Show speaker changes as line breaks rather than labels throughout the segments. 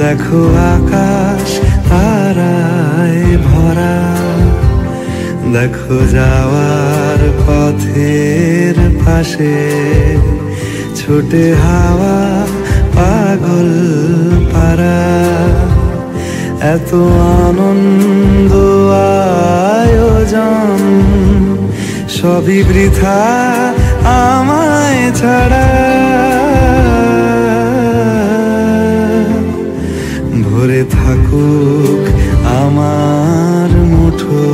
দেখো আকাশ তারায় ভরা, দেখো যাওয়ার পথের পাশে ছোটে হাওয়া পাগল পারা। এত আনন্দ আয়োজন সবই বৃথা আমায় ছাড়া। ভরে থাকুক আমার মুঠো,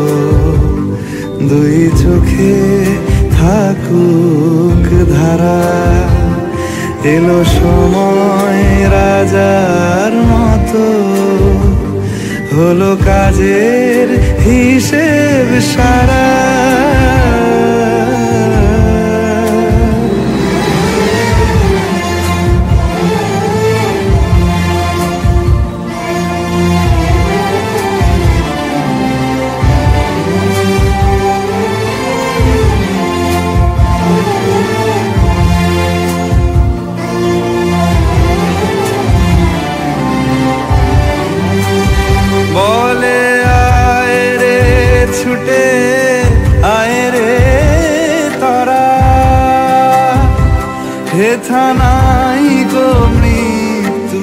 দুই চোখে থাকুক ধারা। এলো সময় রাজার মতো, হলো কাজের হিসেব সারা। বলে আয় রে ছুটে আয় রে তারা, হেথা নাই গো মৃত্যু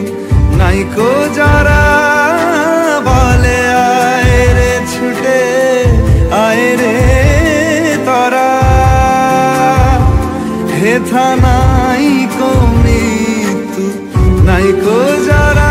নাই গো যারা। বলে আয় রে ছুটে আয় রে তারা, হেথা নাই গো মৃত্যু নাই গো যারা।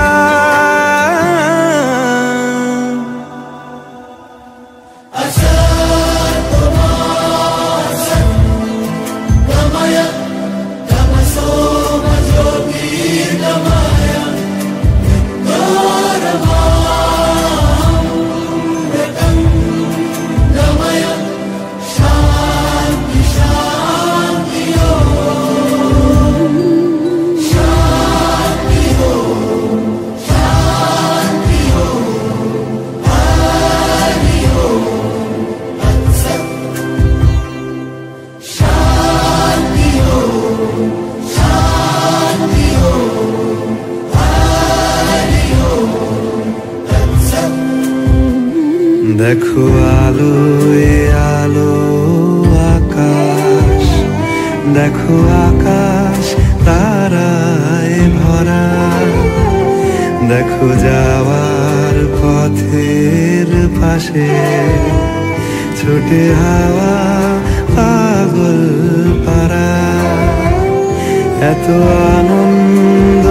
দেখো আলোয় আলো আকাশ, দেখো আকাশ তারায় ভরা। দেখো যাওয়ার পথের পাশে ছোটে হাওয়া পাগল পারা। এত আনন্দ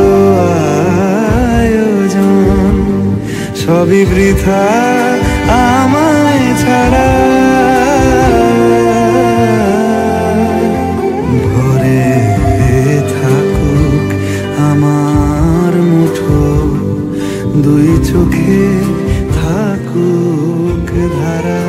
আয়োজন সবই বৃথা আমায় ছাড়া। ভরে থাকুক আমার মুঠো, দুই চোখে থাকুক ধারা।